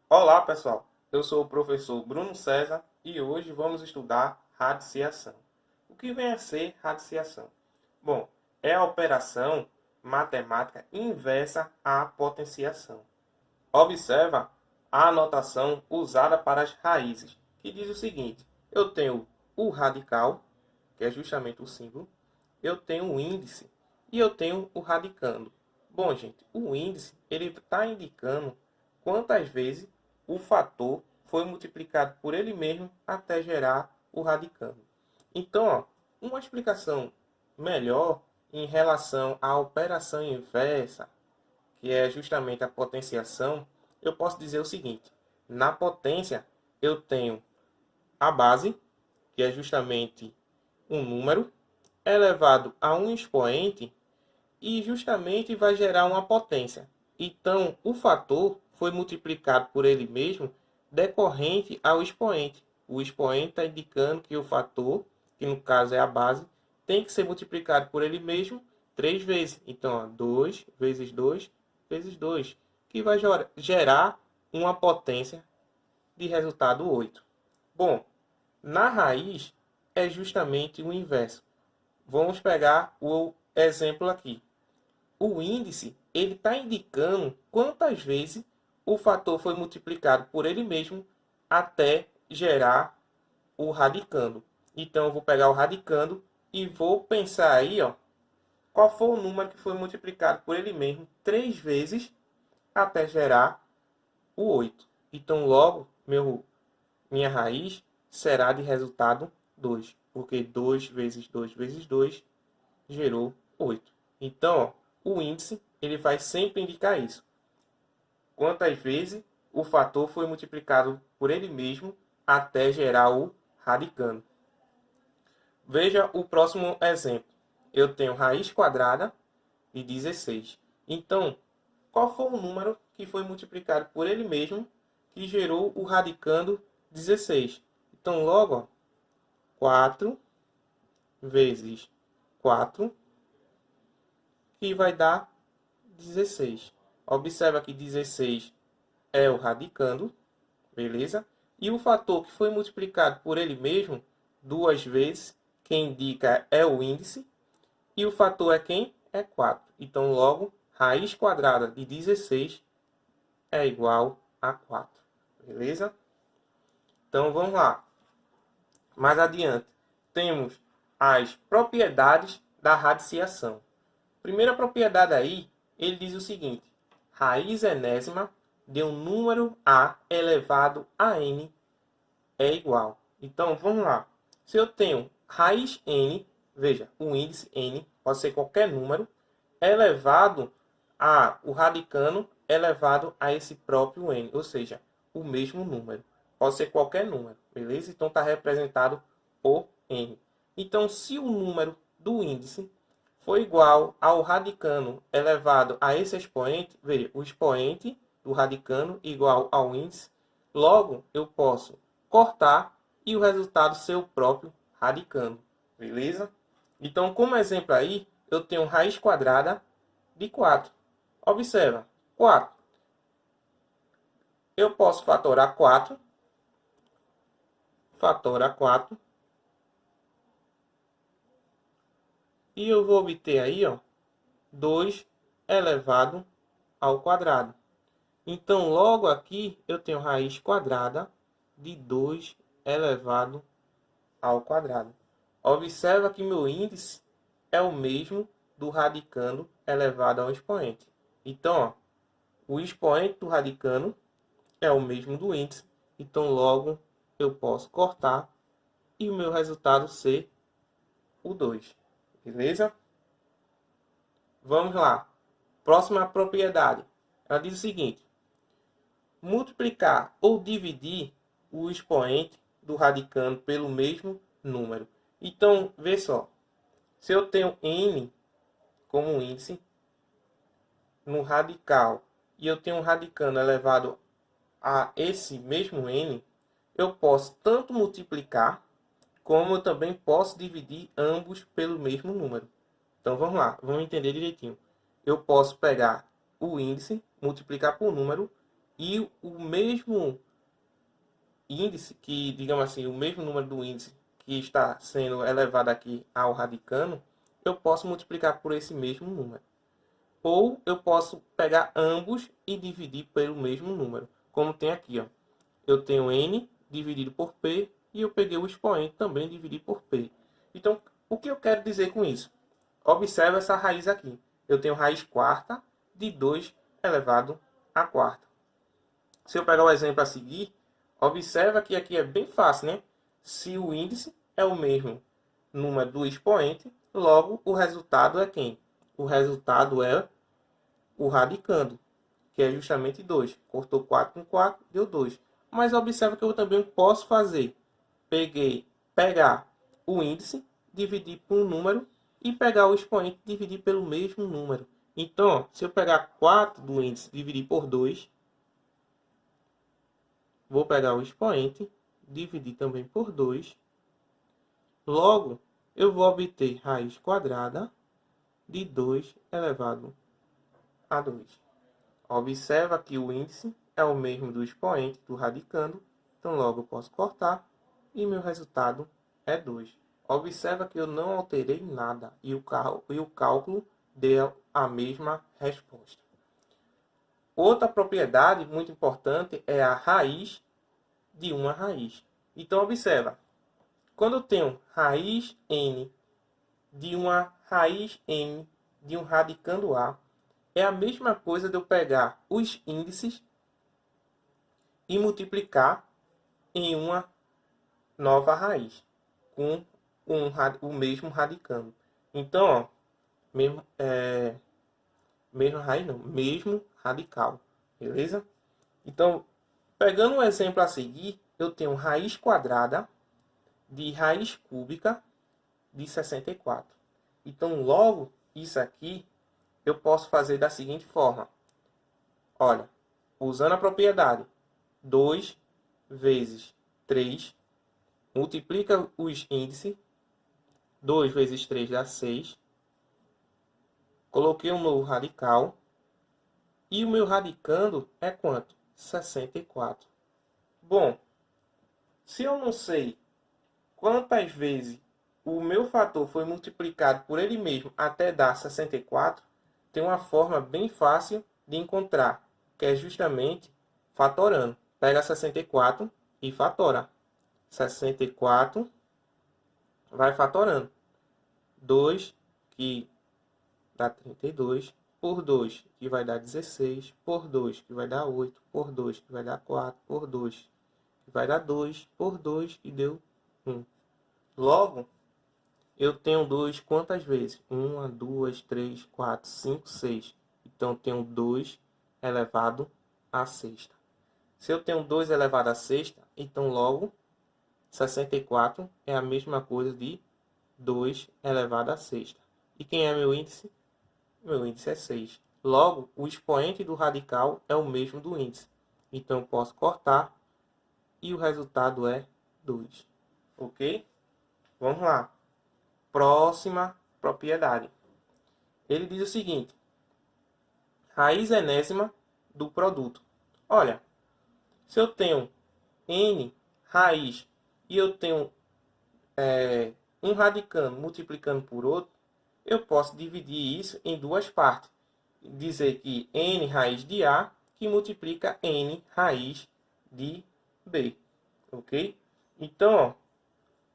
Olá pessoal, eu sou o professor Bruno César e hoje vamos estudar radiciação. O que vem a ser radiciação? Bom, é a operação matemática inversa à potenciação. Observa a anotação usada para as raízes, que diz o seguinte: eu tenho o radical, que é justamente o símbolo, eu tenho o índice e eu tenho o radicando. Bom, gente, o índice ele está indicando quantas vezes o fator foi multiplicado por ele mesmo até gerar o radicando. Então, ó, uma explicação melhor em relação à operação inversa, que é justamente a potenciação, eu posso dizer o seguinte: na potência eu tenho a base, que é justamente um número, elevado a um expoente e justamente vai gerar uma potência. Então, o fator foi multiplicado por ele mesmo decorrente ao expoente. O expoente está indicando que o fator, que no caso é a base, tem que ser multiplicado por ele mesmo 3 vezes. Então, 2 vezes 2 vezes 2, que vai gerar uma potência de resultado 8. Bom, na raiz é justamente o inverso. Vamos pegar o exemplo aqui. O índice ele está indicando quantas vezes o fator foi multiplicado por ele mesmo até gerar o radicando. Então, eu vou pegar o radicando e vou pensar aí, ó, qual foi o número que foi multiplicado por ele mesmo 3 vezes até gerar o 8. Então, logo, minha raiz será de resultado 2, porque 2 vezes 2 vezes 2 gerou 8. Então, ó, o índice ele vai sempre indicar isso. Quantas vezes o fator foi multiplicado por ele mesmo até gerar o radicando. Veja o próximo exemplo. Eu tenho raiz quadrada de 16. Então, qual foi o número que foi multiplicado por ele mesmo que gerou o radicando 16? Então, logo, ó, 4 vezes 4, que vai dar 16. Observa que 16 é o radicando, beleza? E o fator que foi multiplicado por ele mesmo 2 vezes, quem indica é o índice, e o fator é quem? É 4. Então, logo, raiz quadrada de 16 é igual a 4, beleza? Então, vamos lá. Mais adiante, temos as propriedades da radiciação. Primeira propriedade aí, ele diz o seguinte: raiz enésima de um número a elevado a n é igual. Então, vamos lá. Se eu tenho raiz n, veja, o índice n pode ser qualquer número, elevado a o radicando elevado a esse próprio n, ou seja, o mesmo número. Pode ser qualquer número, beleza? Então, está representado por n. Então, se o número do índice for igual ao radicando elevado a esse expoente, veja, o expoente do radicando igual ao índice, logo eu posso cortar e o resultado ser o próprio radicando, beleza? Então, como exemplo aí, eu tenho raiz quadrada de 4. Observa, 4. Eu posso fatorar 4, fatora 4, e eu vou obter aí, ó, 2 elevado ao quadrado. Então, logo aqui, eu tenho raiz quadrada de 2 elevado ao quadrado. Observa que meu índice é o mesmo do radicando elevado ao expoente. Então, ó, o expoente do radicando é o mesmo do índice. Então, logo, eu posso cortar e o meu resultado ser o 2. Beleza? Vamos lá. Próxima propriedade. Ela diz o seguinte: multiplicar ou dividir o expoente do radicando pelo mesmo número. Então, vê só. Se eu tenho n como um índice no radical e eu tenho um radicando elevado a esse mesmo n, eu posso tanto multiplicar, como eu também posso dividir ambos pelo mesmo número. Então vamos lá, vamos entender direitinho. Eu posso pegar o índice, multiplicar por número, e o mesmo índice, que digamos assim, o mesmo número do índice que está sendo elevado aqui ao radicando, eu posso multiplicar por esse mesmo número. Ou eu posso pegar ambos e dividir pelo mesmo número. Como tem aqui, ó. Eu tenho n dividido por p e eu peguei o expoente também dividido por p. Então, o que eu quero dizer com isso? Observe essa raiz aqui. Eu tenho raiz quarta de 2 elevado à quarta. Se eu pegar o exemplo a seguir, observa que aqui é bem fácil, né? Se o índice é o mesmo número do expoente, logo o resultado é quem? O resultado é o radicando, que é justamente 2. Cortou 4 com 4, deu 2. Mas observa que eu também posso fazer. Pegar o índice, dividir por um número e pegar o expoente e dividir pelo mesmo número. Então, se eu pegar 4 do índice e dividir por 2, vou pegar o expoente, dividir também por 2. Logo, eu vou obter raiz quadrada de 2 elevado a 2. Observa que o índice é o mesmo do expoente do radicando, então logo eu posso cortar e meu resultado é 2. Observa que eu não alterei nada e o cálculo deu a mesma resposta. Outra propriedade muito importante é a raiz de uma raiz. Então observa, quando eu tenho raiz n de uma raiz n de um radicando a, é a mesma coisa de eu pegar os índices e multiplicar em uma nova raiz com o mesmo radicando. Então, ó, mesmo raiz não, mesmo radical, beleza? Então, pegando um exemplo a seguir, eu tenho raiz quadrada de raiz cúbica de 64. Então, logo, isso aqui eu posso fazer da seguinte forma. Olha, usando a propriedade 2 vezes 3, multiplica os índices, 2 vezes 3 dá 6. Coloquei um novo radical. E o meu radicando é quanto? 64. Bom, se eu não sei quantas vezes o meu fator foi multiplicado por ele mesmo até dar 64, tem uma forma bem fácil de encontrar, que é justamente fatorando. Pega 64 e fatora. 64 vai fatorando. 2, que dá 32, por 2, que vai dar 16, por 2, que vai dar 8, por 2, que vai dar 4, por 2, que vai dar 2, por 2, que deu 1. Logo, eu tenho 2 quantas vezes? 1, 2, 3, 4, 5, 6. Então, eu tenho 2 elevado à sexta. Se eu tenho 2 elevado à sexta, então logo 64 é a mesma coisa de 2 elevado à sexta. E quem é meu índice? Meu índice é 6. Logo, o expoente do radical é o mesmo do índice. Então, eu posso cortar e o resultado é 2. Ok? Vamos lá. Próxima propriedade. Ele diz o seguinte. Raiz enésima do produto. Olha, se eu tenho n raiz e eu tenho um radicando multiplicando por outro, eu posso dividir isso em duas partes. Dizer que n raiz de A que multiplica n raiz de B. Ok? Então, ó,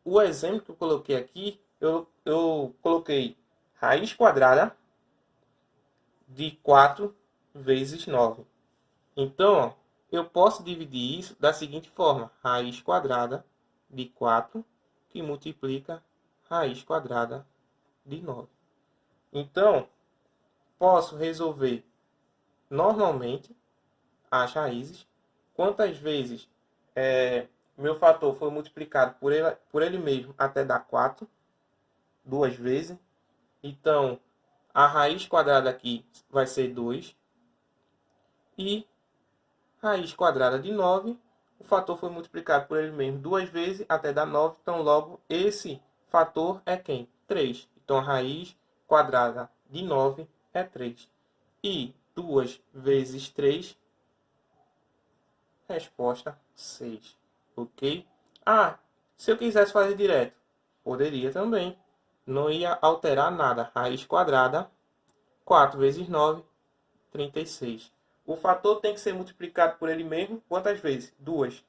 o exemplo que eu coloquei aqui, eu coloquei raiz quadrada de 4 vezes 9. Então, ó, eu posso dividir isso da seguinte forma. Raiz quadrada de 4 que multiplica raiz quadrada de 9. Então, posso resolver normalmente as raízes. Quantas vezes meu fator foi multiplicado por ele mesmo até dar 4, duas vezes. Então, a raiz quadrada aqui vai ser 2. E raiz quadrada de 9 O fator foi multiplicado por ele mesmo 2 vezes até dar 9. Então, logo, esse fator é quem? 3. Então, a raiz quadrada de 9 é 3. E 2 vezes 3, resposta 6. Ok? Ah, se eu quisesse fazer direto, poderia também. Não ia alterar nada. Raiz quadrada, 4 vezes 9, 36. O fator tem que ser multiplicado por ele mesmo quantas vezes? 2.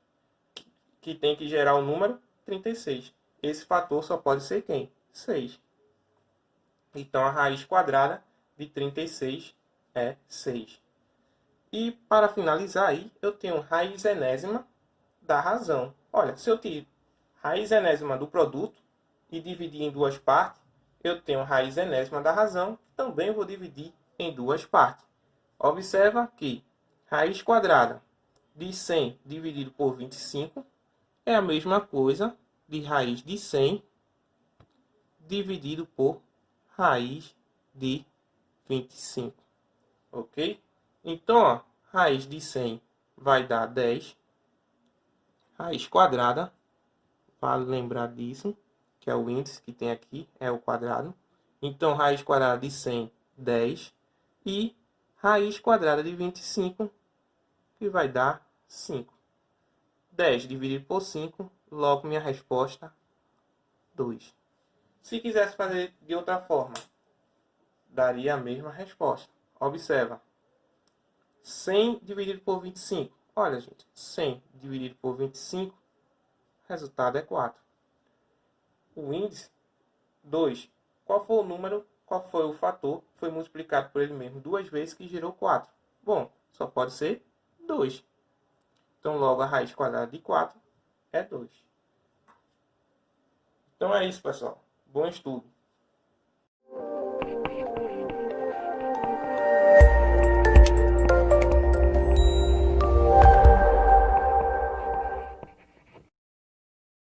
Que tem que gerar o número 36. Esse fator só pode ser quem? 6. Então, a raiz quadrada de 36 é 6. E, para finalizar aí, eu tenho raiz enésima da razão. Olha, se eu tiro raiz enésima do produto e dividir em duas partes, eu tenho raiz enésima da razão, que também vou dividir em duas partes. Observa que raiz quadrada de 100 dividido por 25 é a mesma coisa de raiz de 100 dividido por raiz de 25. Ok? Então, ó, raiz de 100 vai dar 10. Raiz quadrada, vale lembrar disso, que é o índice que tem aqui, é o quadrado. Então, raiz quadrada de 100, 10. E raiz quadrada de 25, que vai dar 5. 10 dividido por 5, logo minha resposta, 2. Se quisesse fazer de outra forma, daria a mesma resposta. Observa. 100 dividido por 25. Olha, gente, 100 dividido por 25, o resultado é 4. O índice, 2. Qual foi o número, qual foi o fator que foi multiplicado por ele mesmo 2 vezes que gerou 4? Bom, só pode ser 2. Então, logo, a raiz quadrada de 4 é 2. Então, é isso, pessoal. Bom estudo.